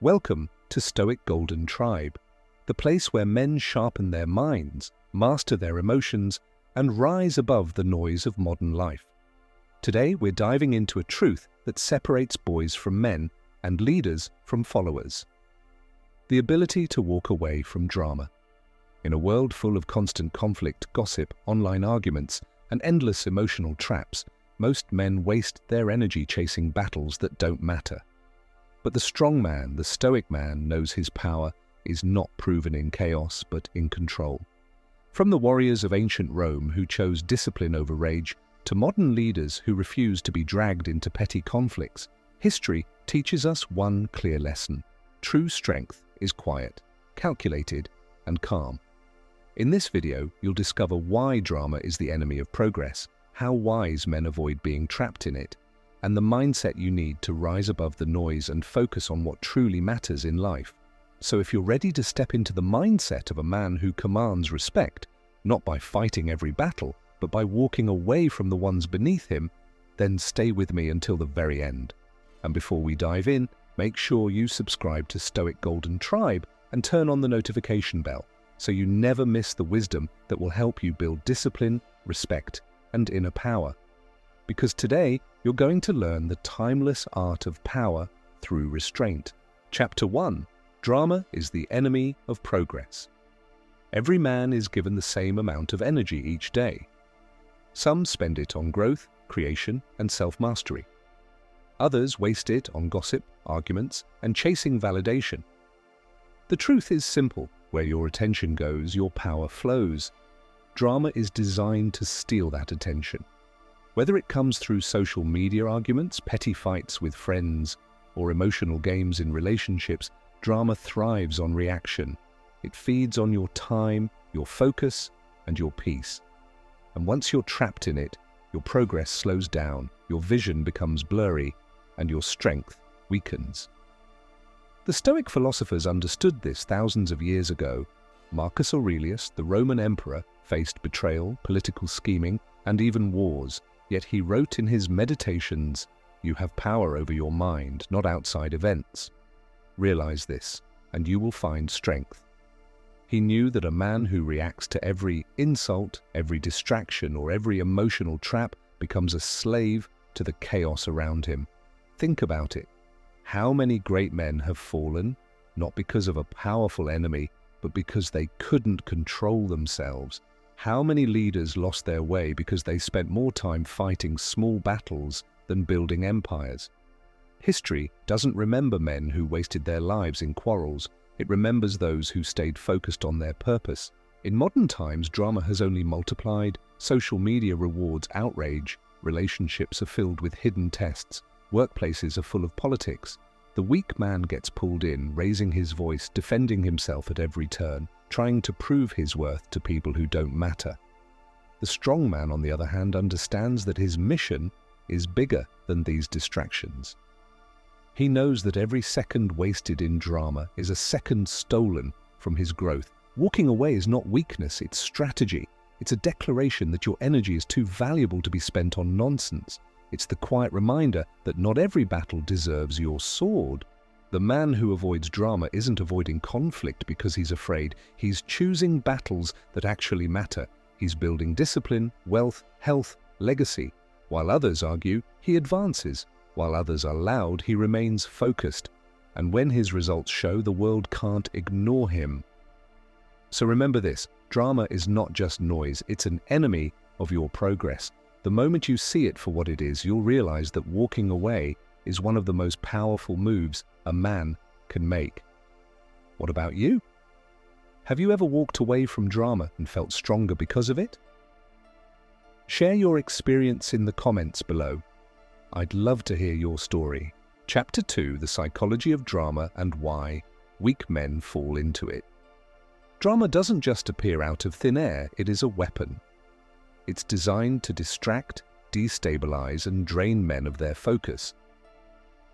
Welcome to Stoic Golden Tribe, the place where men sharpen their minds, master their emotions, and rise above the noise of modern life. Today we're diving into a truth that separates boys from men and leaders from followers. The ability to walk away from drama. In a world full of constant conflict, gossip, online arguments, and endless emotional traps, most men waste their energy chasing battles that don't matter. But the strong man, the stoic man, knows his power is not proven in chaos but in control. From the warriors of ancient Rome who chose discipline over rage, to modern leaders who refuse to be dragged into petty conflicts, history teaches us one clear lesson. True strength is quiet, calculated, and calm. In this video, you'll discover why drama is the enemy of progress, how wise men avoid being trapped in it, and the mindset you need to rise above the noise and focus on what truly matters in life. So if you're ready to step into the mindset of a man who commands respect, not by fighting every battle, but by walking away from the ones beneath him, then stay with me until the very end. And before we dive in, make sure you subscribe to Stoic Golden Tribe and turn on the notification bell so you never miss the wisdom that will help you build discipline, respect, and inner power. Because today, you're going to learn the timeless art of power through restraint. Chapter 1. Drama is the enemy of progress. Every man is given the same amount of energy each day. Some spend it on growth, creation, and self-mastery. Others waste it on gossip, arguments, and chasing validation. The truth is simple. Where your attention goes, your power flows. Drama is designed to steal that attention. Whether it comes through social media arguments, petty fights with friends, or emotional games in relationships, drama thrives on reaction. It feeds on your time, your focus, and your peace. And once you're trapped in it, your progress slows down, your vision becomes blurry, and your strength weakens. The Stoic philosophers understood this thousands of years ago. Marcus Aurelius, the Roman emperor, faced betrayal, political scheming, and even wars. Yet he wrote in his Meditations, "You have power over your mind, not outside events. Realize this, and you will find strength." He knew that a man who reacts to every insult, every distraction, or every emotional trap becomes a slave to the chaos around him. Think about it. How many great men have fallen, not because of a powerful enemy, but because they couldn't control themselves? How many leaders lost their way because they spent more time fighting small battles than building empires? History doesn't remember men who wasted their lives in quarrels. It remembers those who stayed focused on their purpose. In modern times, drama has only multiplied. Social media rewards outrage. Relationships are filled with hidden tests. Workplaces are full of politics. The weak man gets pulled in, raising his voice, defending himself at every turn, trying to prove his worth to people who don't matter. The strong man, on the other hand, understands that his mission is bigger than these distractions. He knows that every second wasted in drama is a second stolen from his growth. Walking away is not weakness, it's strategy. It's a declaration that your energy is too valuable to be spent on nonsense. It's the quiet reminder that not every battle deserves your sword. The man who avoids drama isn't avoiding conflict because he's afraid. He's choosing battles that actually matter. He's building discipline, wealth, health, legacy. While others argue, he advances. While others are loud, he remains focused. And when his results show, the world can't ignore him. So remember this, drama is not just noise, it's an enemy of your progress. The moment you see it for what it is, you'll realize that walking away is one of the most powerful moves a man can make. What about you? Have you ever walked away from drama and felt stronger because of it? Share your experience in the comments below. I'd love to hear your story. Chapter 2, The Psychology of Drama and Why Weak Men Fall into It. Drama doesn't just appear out of thin air, it is a weapon. It's designed to distract, destabilize, and drain men of their focus.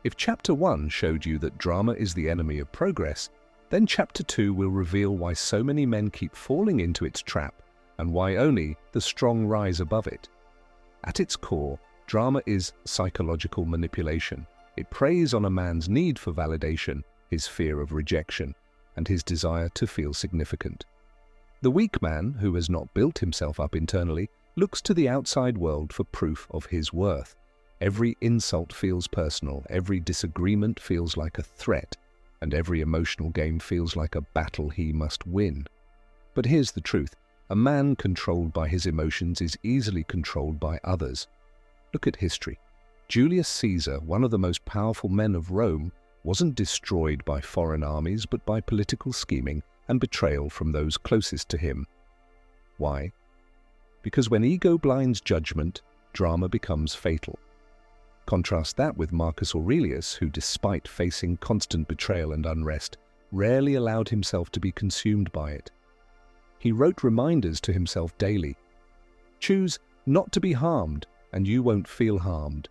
If Chapter 1 showed you that drama is the enemy of progress, then Chapter 2 will reveal why so many men keep falling into its trap and why only the strong rise above it. At its core, drama is psychological manipulation. It preys on a man's need for validation, his fear of rejection, and his desire to feel significant. The weak man, who has not built himself up internally, looks to the outside world for proof of his worth. Every insult feels personal, every disagreement feels like a threat, and every emotional game feels like a battle he must win. But here's the truth. A man controlled by his emotions is easily controlled by others. Look at history. Julius Caesar, one of the most powerful men of Rome, wasn't destroyed by foreign armies but by political scheming and betrayal from those closest to him. Why? Because when ego blinds judgment, drama becomes fatal. Contrast that with Marcus Aurelius, who, despite facing constant betrayal and unrest, rarely allowed himself to be consumed by it. He wrote reminders to himself daily. Choose not to be harmed, and you won't feel harmed.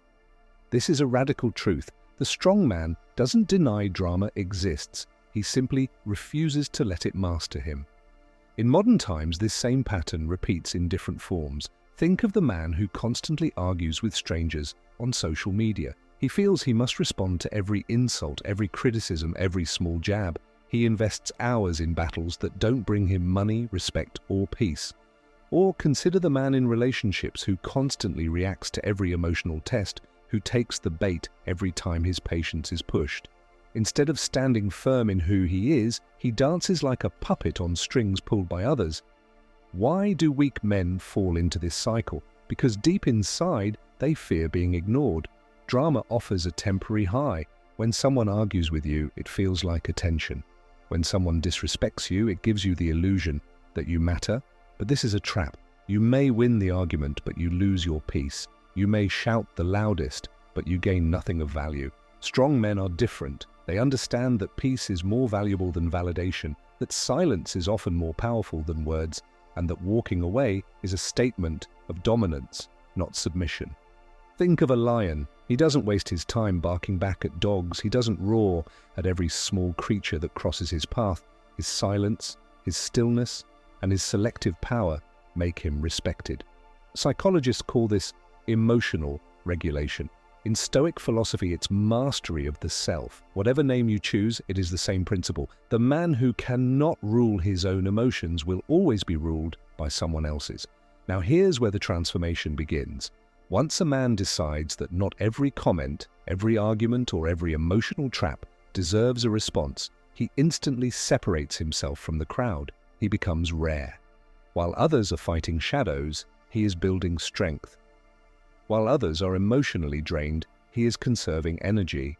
This is a radical truth. The strong man doesn't deny drama exists. He simply refuses to let it master him. In modern times, this same pattern repeats in different forms. Think of the man who constantly argues with strangers on social media. He feels he must respond to every insult, every criticism, every small jab. He invests hours in battles that don't bring him money, respect, or peace. Or consider the man in relationships who constantly reacts to every emotional test, who takes the bait every time his patience is pushed. Instead of standing firm in who he is, he dances like a puppet on strings pulled by others. Why do weak men fall into this cycle? Because deep inside, they fear being ignored. Drama offers a temporary high. When someone argues with you, it feels like attention. When someone disrespects you, it gives you the illusion that you matter. But this is a trap. You may win the argument, but you lose your peace. You may shout the loudest, but you gain nothing of value. Strong men are different. They understand that peace is more valuable than validation, that silence is often more powerful than words, and that walking away is a statement of dominance, not submission. Think of a lion. He doesn't waste his time barking back at dogs. He doesn't roar at every small creature that crosses his path. His silence, his stillness, and his selective power make him respected. Psychologists call this emotional regulation. In Stoic philosophy, it's mastery of the self. Whatever name you choose, it is the same principle. The man who cannot rule his own emotions will always be ruled by someone else's. Now here's where the transformation begins. Once a man decides that not every comment, every argument, or every emotional trap deserves a response, he instantly separates himself from the crowd. He becomes rare. While others are fighting shadows, he is building strength. While others are emotionally drained, he is conserving energy.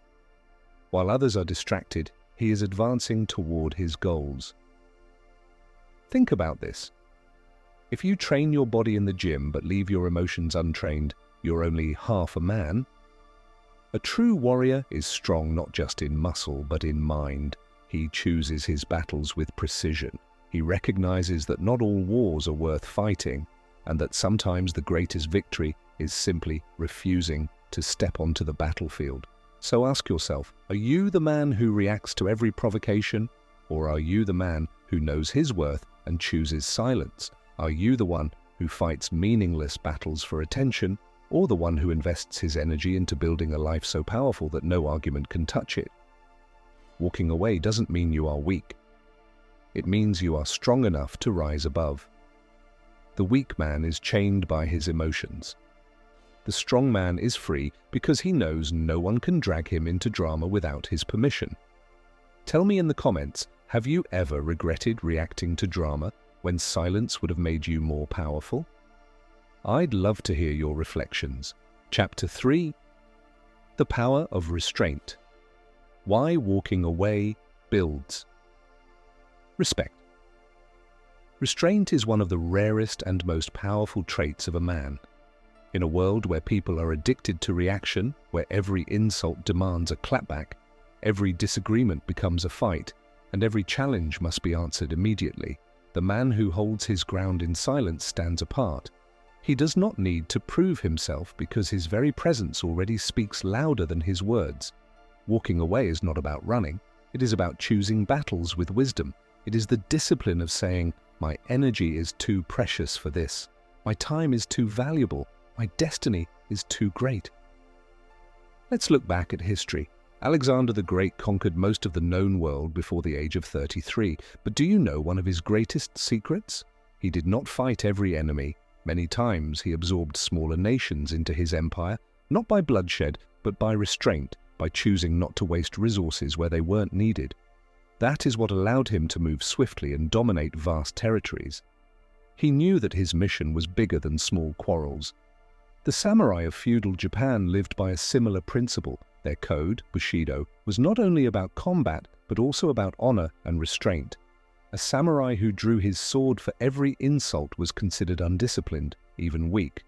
While others are distracted, he is advancing toward his goals. Think about this. If you train your body in the gym but leave your emotions untrained, you're only half a man. A true warrior is strong not just in muscle but in mind. He chooses his battles with precision. He recognizes that not all wars are worth fighting, and that sometimes the greatest victory is simply refusing to step onto the battlefield. So ask yourself, are you the man who reacts to every provocation, or are you the man who knows his worth and chooses silence? Are you the one who fights meaningless battles for attention, or the one who invests his energy into building a life so powerful that no argument can touch it? Walking away doesn't mean you are weak. It means you are strong enough to rise above. The weak man is chained by his emotions. The strong man is free because he knows no one can drag him into drama without his permission. Tell me in the comments, have you ever regretted reacting to drama when silence would have made you more powerful? I'd love to hear your reflections. Chapter 3: The Power of Restraint. Why walking away builds. Respect. Restraint is one of the rarest and most powerful traits of a man. In a world where people are addicted to reaction, where every insult demands a clapback, every disagreement becomes a fight, and every challenge must be answered immediately, the man who holds his ground in silence stands apart. He does not need to prove himself because his very presence already speaks louder than his words. Walking away is not about running. It is about choosing battles with wisdom. It is the discipline of saying, my energy is too precious for this. My time is too valuable. My destiny is too great. Let's look back at history. Alexander the Great conquered most of the known world before the age of 33, but do you know one of his greatest secrets? He did not fight every enemy. Many times he absorbed smaller nations into his empire, not by bloodshed, but by restraint, by choosing not to waste resources where they weren't needed. That is what allowed him to move swiftly and dominate vast territories. He knew that his mission was bigger than small quarrels. The samurai of feudal Japan lived by a similar principle. Their code, Bushido, was not only about combat, but also about honor and restraint. A samurai who drew his sword for every insult was considered undisciplined, even weak.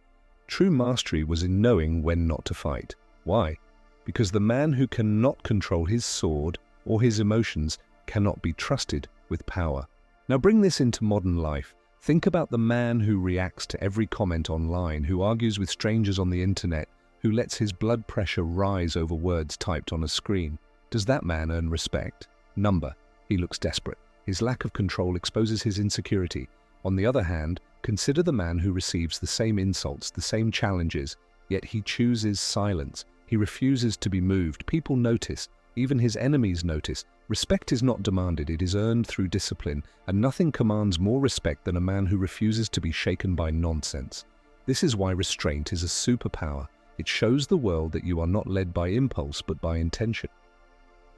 True mastery was in knowing when not to fight. Why? Because the man who cannot control his sword or his emotions cannot be trusted with power. Now bring this into modern life. Think about the man who reacts to every comment online, who argues with strangers on the internet, who lets his blood pressure rise over words typed on a screen. Does that man earn respect? Number. He looks desperate. His lack of control exposes his insecurity. On the other hand, consider the man who receives the same insults, the same challenges, yet he chooses silence. He refuses to be moved. People notice. Even his enemies notice. Respect is not demanded, it is earned through discipline, and nothing commands more respect than a man who refuses to be shaken by nonsense. This is why restraint is a superpower. It shows the world that you are not led by impulse but by intention.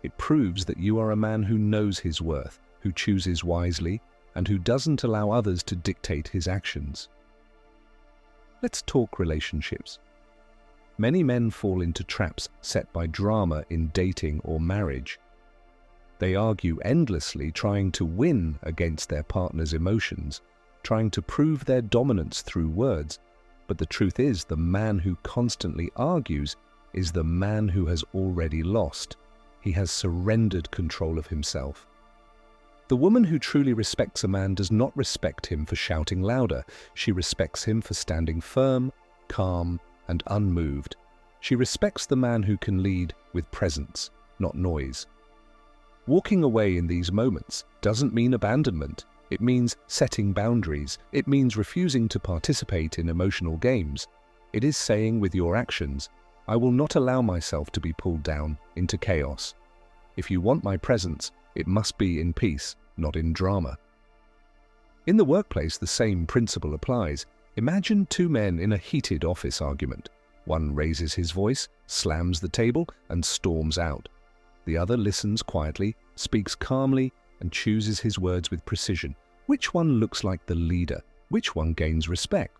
It proves that you are a man who knows his worth, who chooses wisely, and who doesn't allow others to dictate his actions. Let's talk relationships. Many men fall into traps set by drama in dating or marriage. They argue endlessly, trying to win against their partner's emotions, trying to prove their dominance through words. But the truth is, the man who constantly argues is the man who has already lost. He has surrendered control of himself. The woman who truly respects a man does not respect him for shouting louder. She respects him for standing firm, calm, and unmoved. She respects the man who can lead with presence, not noise. Walking away in these moments doesn't mean abandonment. It means setting boundaries. It means refusing to participate in emotional games. It is saying with your actions, I will not allow myself to be pulled down into chaos. If you want my presence, it must be in peace, not in drama. In the workplace, the same principle applies. Imagine two men in a heated office argument. One raises his voice, slams the table, and storms out. The other listens quietly, speaks calmly, and chooses his words with precision. Which one looks like the leader? Which one gains respect?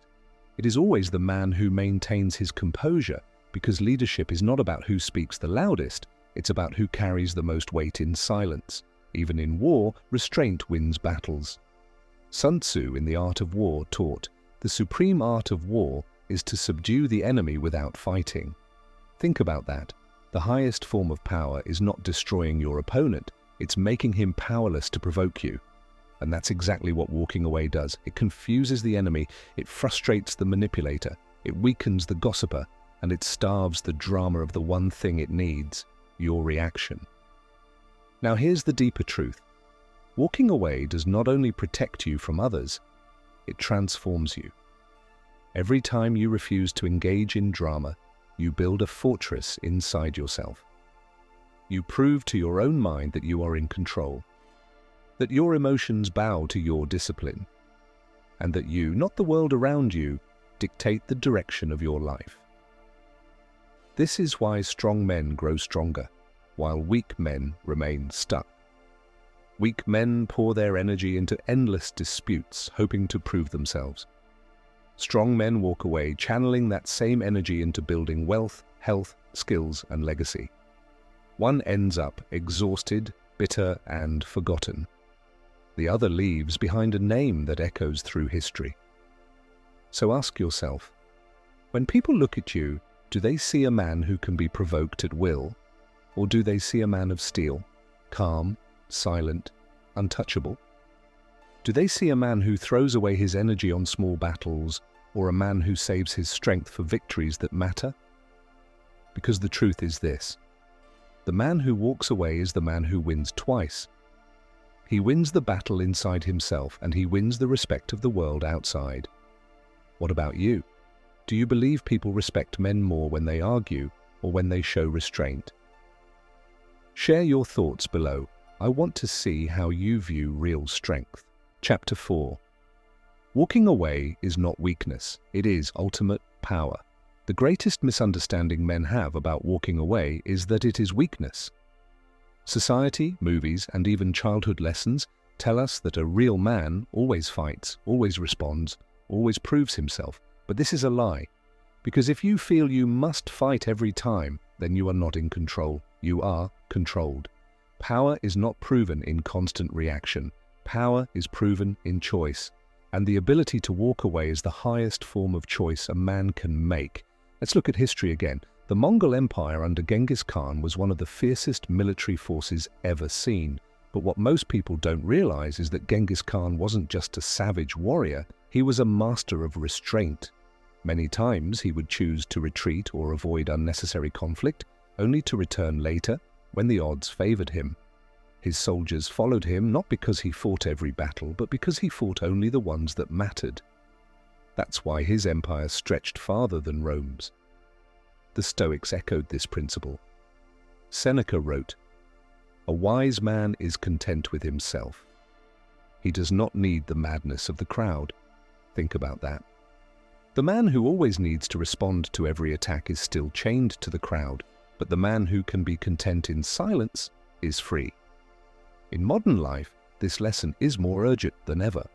It is always the man who maintains his composure, because leadership is not about who speaks the loudest, it's about who carries the most weight in silence. Even in war, restraint wins battles. Sun Tzu in The Art of War taught, the supreme art of war is to subdue the enemy without fighting. Think about that. The highest form of power is not destroying your opponent, it's making him powerless to provoke you. And that's exactly what walking away does. It confuses the enemy, it frustrates the manipulator, it weakens the gossiper, and it starves the drama of the one thing it needs, your reaction. Now here's the deeper truth. Walking away does not only protect you from others, it transforms you. Every time you refuse to engage in drama, you build a fortress inside yourself. You prove to your own mind that you are in control, that your emotions bow to your discipline, and that you, not the world around you, dictate the direction of your life. This is why strong men grow stronger, while weak men remain stuck. Weak men pour their energy into endless disputes, hoping to prove themselves. Strong men walk away, channeling that same energy into building wealth, health, skills, and legacy. One ends up exhausted, bitter, and forgotten. The other leaves behind a name that echoes through history. So ask yourself, when people look at you, do they see a man who can be provoked at will, or do they see a man of steel, calm, silent, untouchable? Do they see a man who throws away his energy on small battles, or a man who saves his strength for victories that matter? Because the truth is this: the man who walks away is the man who wins twice. He wins the battle inside himself, and he wins the respect of the world outside. What about you? Do you believe people respect men more when they argue, or when they show restraint? Share your thoughts below. I want to see how you view real strength. Chapter 4. Walking away is not weakness, it is ultimate power. The greatest misunderstanding men have about walking away is that it is weakness. Society, movies, and even childhood lessons tell us that a real man always fights, always responds, always proves himself. But this is a lie. Because if you feel you must fight every time, then you are not in control. You are controlled. Power is not proven in constant reaction. Power is proven in choice. And the ability to walk away is the highest form of choice a man can make. Let's look at history again. The Mongol Empire under Genghis Khan was one of the fiercest military forces ever seen. But what most people don't realize is that Genghis Khan wasn't just a savage warrior, he was a master of restraint. Many times he would choose to retreat or avoid unnecessary conflict, only to return later when the odds favored him. His soldiers followed him not because he fought every battle, but because he fought only the ones that mattered. That's why his empire stretched farther than Rome's. The Stoics echoed this principle. Seneca wrote, "A wise man is content with himself. He does not need the madness of the crowd." Think about that. The man who always needs to respond to every attack is still chained to the crowd, but the man who can be content in silence is free. In modern life, this lesson is more urgent than ever.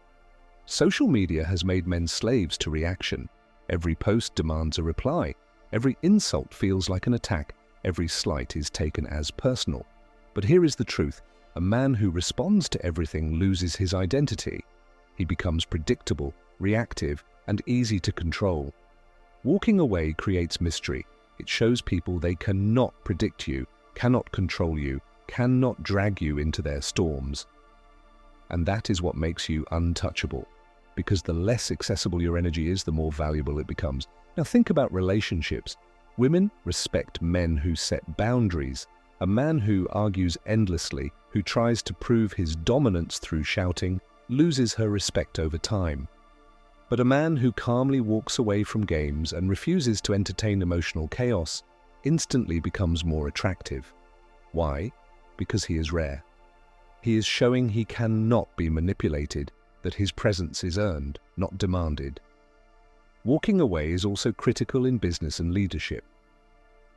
Social media has made men slaves to reaction. Every post demands a reply. Every insult feels like an attack. Every slight is taken as personal. But here is the truth. A man who responds to everything loses his identity. He becomes predictable, reactive, and easy to control. Walking away creates mystery. It shows people they cannot predict you, cannot control you, cannot drag you into their storms. And that is what makes you untouchable. Because the less accessible your energy is, the more valuable it becomes. Now think about relationships. Women respect men who set boundaries. A man who argues endlessly, who tries to prove his dominance through shouting, loses her respect over time. But a man who calmly walks away from games and refuses to entertain emotional chaos instantly becomes more attractive. Why? Because he is rare. He is showing he cannot be manipulated, that his presence is earned, not demanded. Walking away is also critical in business and leadership.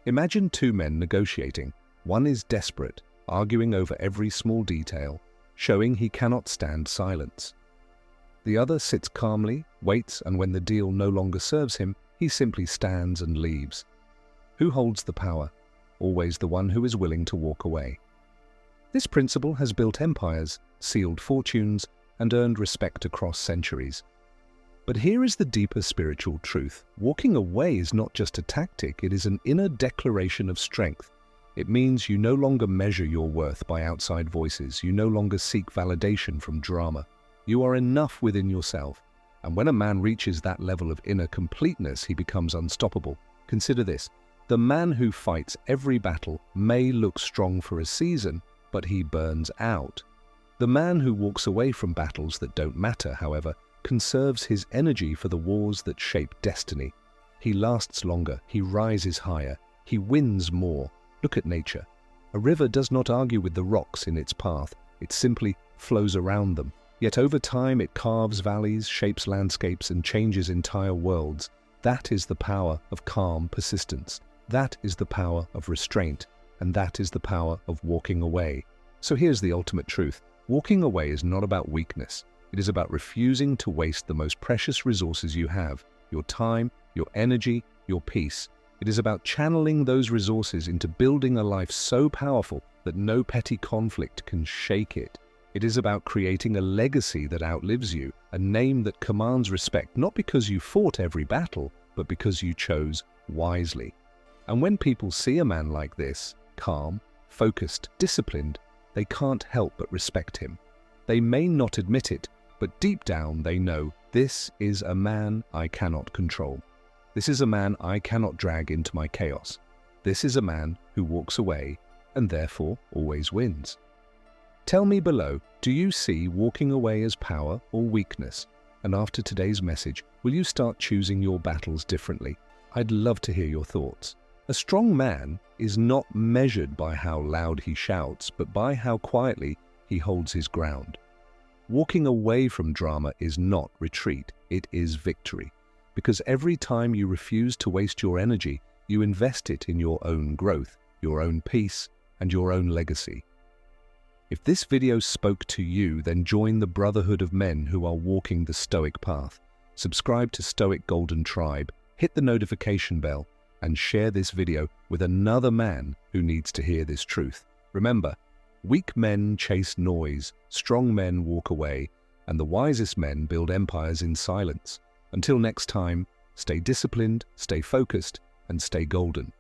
Imagine two men negotiating. One is desperate, arguing over every small detail, showing he cannot stand silence. The other sits calmly, waits, and when the deal no longer serves him, he simply stands and leaves. Who holds the power? Always the one who is willing to walk away. This principle has built empires, sealed fortunes, and earned respect across centuries. But here is the deeper spiritual truth. Walking away is not just a tactic, it is an inner declaration of strength. It means you no longer measure your worth by outside voices. You no longer seek validation from drama. You are enough within yourself. And when a man reaches that level of inner completeness, he becomes unstoppable. Consider this. The man who fights every battle may look strong for a season, but he burns out. The man who walks away from battles that don't matter, however, conserves his energy for the wars that shape destiny. He lasts longer, he rises higher, he wins more. Look at nature. A river does not argue with the rocks in its path, it simply flows around them. Yet over time it carves valleys, shapes landscapes, and changes entire worlds. That is the power of calm persistence. That is the power of restraint. And that is the power of walking away. So here's the ultimate truth. Walking away is not about weakness. It is about refusing to waste the most precious resources you have, your time, your energy, your peace. It is about channeling those resources into building a life so powerful that no petty conflict can shake it. It is about creating a legacy that outlives you, a name that commands respect, not because you fought every battle, but because you chose wisely. And when people see a man like this, calm, focused, disciplined, they can't help but respect him. They may not admit it, but deep down they know, this is a man I cannot control. This is a man I cannot drag into my chaos. This is a man who walks away and therefore always wins. Tell me below, do you see walking away as power or weakness? And after today's message, will you start choosing your battles differently? I'd love to hear your thoughts. A strong man is not measured by how loud he shouts, but by how quietly he holds his ground. Walking away from drama is not retreat, it is victory. Because every time you refuse to waste your energy, you invest it in your own growth, your own peace, and your own legacy. If this video spoke to you, then join the brotherhood of men who are walking the Stoic path. Subscribe to Stoic Golden Tribe, hit the notification bell, and share this video with another man who needs to hear this truth. Remember, weak men chase noise, strong men walk away, and the wisest men build empires in silence. Until next time, stay disciplined, stay focused, and stay golden.